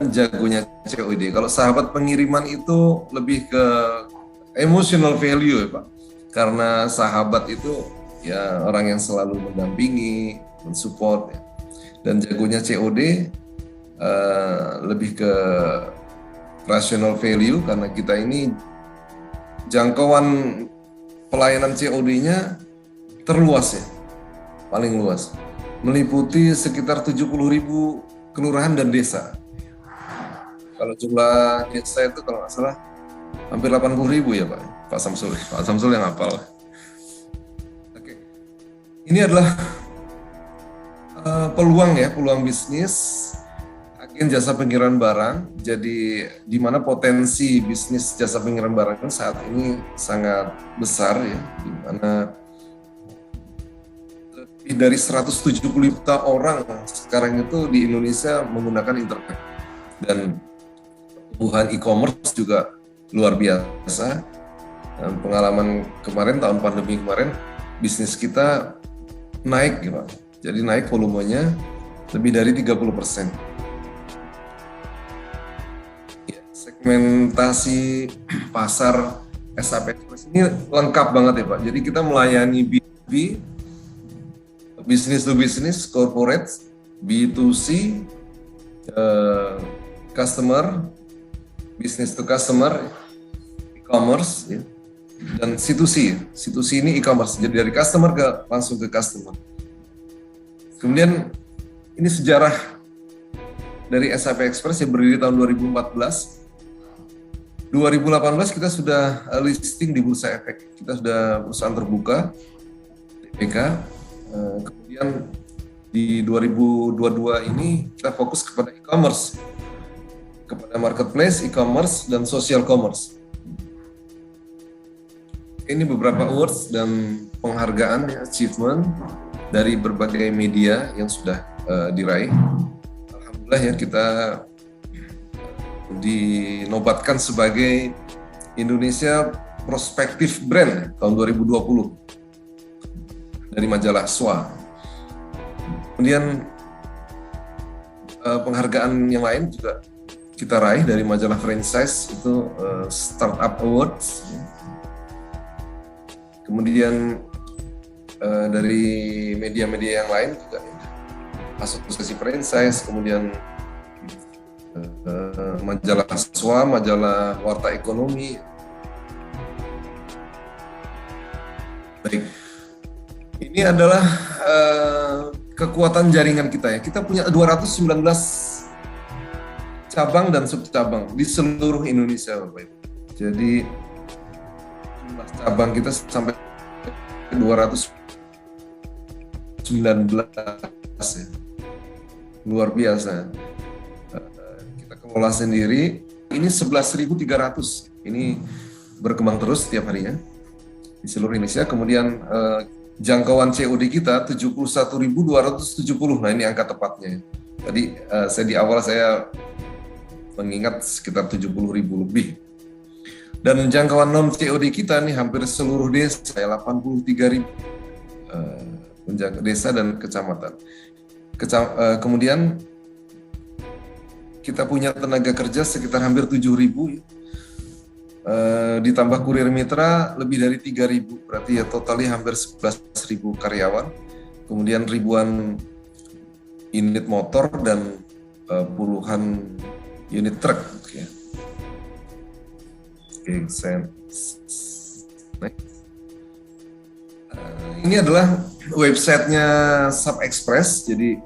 jagonya COD. Kalau sahabat pengiriman itu lebih ke emotional value ya Pak. Karena sahabat itu ya orang yang selalu mendampingi, mensupport ya. Dan jagonya COD lebih ke rational value karena kita ini jangkauan pelayanan COD-nya terluas ya, paling luas. Meliputi sekitar 70.000 kelurahan dan desa. Kalau jumlah desa itu kalau nggak salah hampir 80.000 ya Pak Samsul. Pak Samsul yang hafal. Oke. Ini adalah peluang bisnis agen jasa pengiriman barang. Jadi di mana potensi bisnis jasa pengiriman barang saat ini sangat besar ya, di mana lebih dari 170 juta orang sekarang itu di Indonesia menggunakan internet. Dan pertumbuhan e-commerce juga luar biasa. Dan pengalaman kemarin, tahun pandemi kemarin, bisnis kita naik ya Pak. Jadi naik volumenya lebih dari 30%. Ya, segmentasi pasar SAP Express ini lengkap banget ya Pak. Jadi kita melayani B2B, business to business, corporate, B2C, customer, business to customer, e-commerce, ya. Dan C2C. C2C ini e-commerce. Jadi dari customer langsung ke customer. Kemudian ini sejarah dari SAP Express yang berdiri tahun 2014. 2018 kita sudah listing di Bursa Efek. Kita sudah perusahaan terbuka, TPK. Kemudian di 2022 ini kita fokus kepada e-commerce, kepada marketplace, e-commerce, dan social commerce. Ini beberapa awards dan penghargaan, achievement dari berbagai media yang sudah diraih. Alhamdulillah ya, kita dinobatkan sebagai Indonesia Prospective Brand tahun 2020 dari majalah SWA. Kemudian penghargaan yang lain juga kita raih dari majalah franchise, itu Startup Awards. Kemudian dari media-media yang lain juga, asosiasi franchise, kemudian majalah SWA, majalah Warta Ekonomi. Baik, ini adalah kekuatan jaringan kita ya. Kita punya 219 cabang dan subcabang di seluruh Indonesia, Bapak Ibu. Jadi jumlah cabang kita sampai 219 ya. Luar biasa. Kita kelola sendiri. Ini 11.300. Ini berkembang terus setiap harinya di seluruh Indonesia. Kemudian jangkauan COD kita 71.270. Nah, ini angka tepatnya. Tadi di awal saya mengingat sekitar 70.000 lebih. Dan jangkauan non COD kita nih hampir seluruh desa, 83.000 desa dan kecamatan. Kemudian kita punya tenaga kerja sekitar hampir 7.000 ya. Ditambah kurir mitra lebih dari 3.000, berarti ya totalnya hampir 11.000 karyawan. Kemudian ribuan unit motor dan puluhan unit truk ya. Oke, ini adalah websitenya SAP Express. Jadi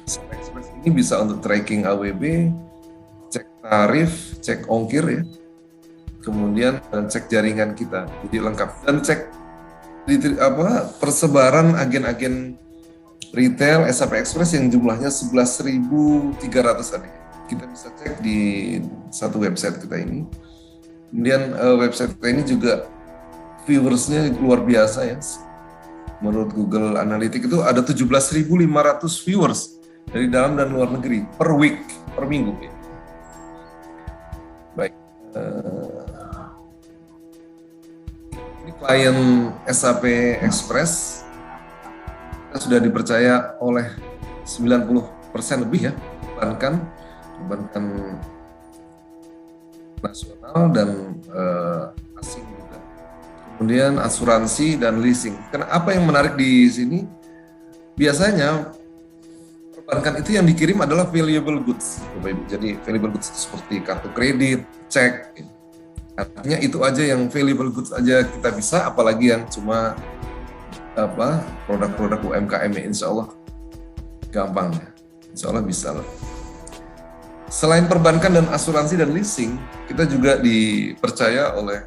SAP Express ini bisa untuk tracking AWB, cek tarif, cek ongkir ya. Kemudian cek jaringan kita, jadi lengkap, dan cek persebaran agen-agen retail SAP Express yang jumlahnya 11.300 tadi. Kita bisa cek di satu website kita ini. Kemudian website kita ini juga viewersnya luar biasa ya. Menurut Google Analytics itu ada 17.500 viewers dari dalam dan luar negeri per week, per minggu ya. Baik. Ini klien SAP Express sudah dipercaya oleh 90% lebih ya, bahkan perbankan nasional dan asing juga. Kemudian asuransi dan leasing. Apa yang menarik di sini? Biasanya perbankan itu yang dikirim adalah valuable goods, Bapak Ibu. Jadi valuable goods seperti kartu kredit, cek. Artinya itu aja yang valuable goods aja kita bisa, apalagi yang cuma produk-produk UMKM ya, insya Allah gampang ya, insya Allah bisa lah. Selain perbankan dan asuransi dan leasing, kita juga dipercaya oleh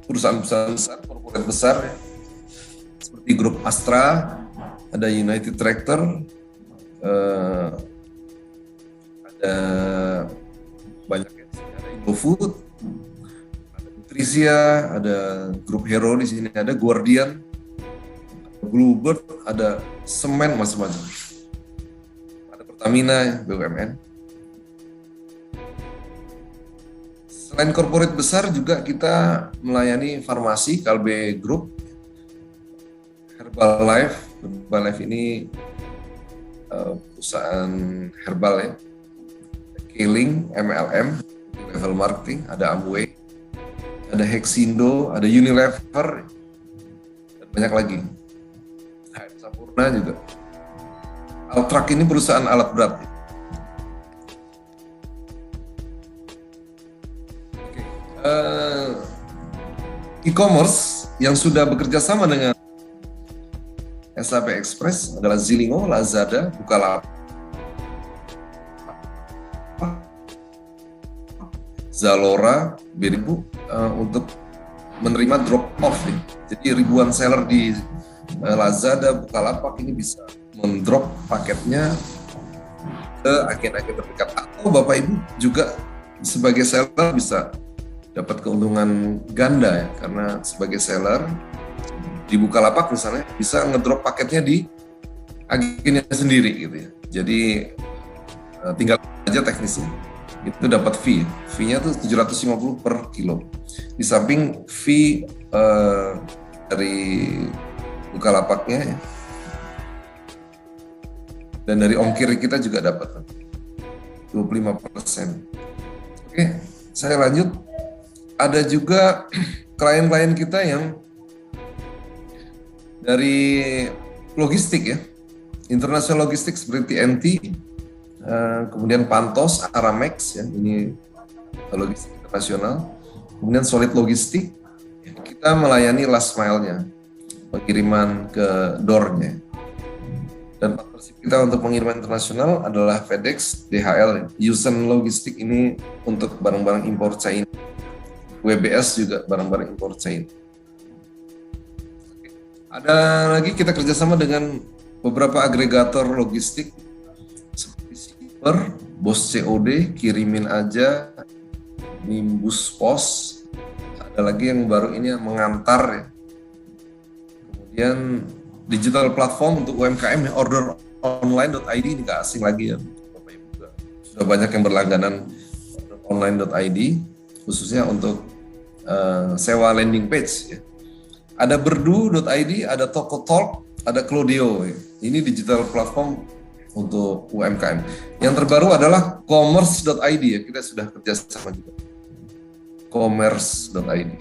perusahaan-perusahaan besar, korporat besar ya, seperti grup Astra, ada United Tractor, ada banyak ya, ada Indofood, ada Nutrisia, ada grup Hero di sini, ada Guardian, Bluebird, ada semen macam-macam, ada Pertamina, BUMN. Selain korporat besar juga kita melayani farmasi, Kalbe Group, Herbalife ini perusahaan herbal ya, Keling, MLM, level marketing, ada Amway, ada Hexindo, ada Unilever, dan banyak lagi. Sampurna juga. Altrak ini perusahaan alat berat. E-commerce yang sudah bekerja sama dengan SAP Express adalah Zilingo, Lazada, Bukalapak, Zalora, Beribu untuk menerima drop off. Jadi ribuan seller di Lazada, Bukalapak ini bisa mendrop paketnya ke agen-agen terdekat, atau Bapak Ibu juga sebagai seller bisa dapat keuntungan ganda ya, karena sebagai seller di Bukalapak misalnya bisa ngedrop paketnya di agennya sendiri gitu ya. Jadi tinggal aja teknisnya. Itu dapat fee. Fee-nya tuh 750 per kilo. Di samping fee dari Bukalapaknya ya. Dan dari ongkir kita juga dapat 25%. Oke, saya lanjut. Ada juga klien-klien kita yang dari logistik ya, internasional logistik seperti TNT, kemudian Pantos, Aramex ya, ini logistik internasional, kemudian Solid Logistik, kita melayani last mile-nya, pengiriman ke door-nya. Dan partnership kita untuk pengiriman internasional adalah FedEx, DHL, Yusen Logistik ini untuk barang-barang impor China. WBS juga barang-barang impor China. Ada lagi kita kerjasama dengan beberapa agregator logistik seperti Shipper, Bos COD, Kirimin Aja, Nimbus Pos. Ada lagi yang baru ini yang mengantar ya. Kemudian digital platform untuk UMKM ya, orderonline.id ini nggak asing lagi ya. Bapak Ibu sudah banyak yang berlangganan orderonline.id khususnya untuk sewa landing page ya. Ada berdu.id, ada Tokotalk, ada Clodio ya. Ini digital platform untuk UMKM. Yang terbaru adalah commerce.id ya, kita sudah kerjasama juga. commerce.id.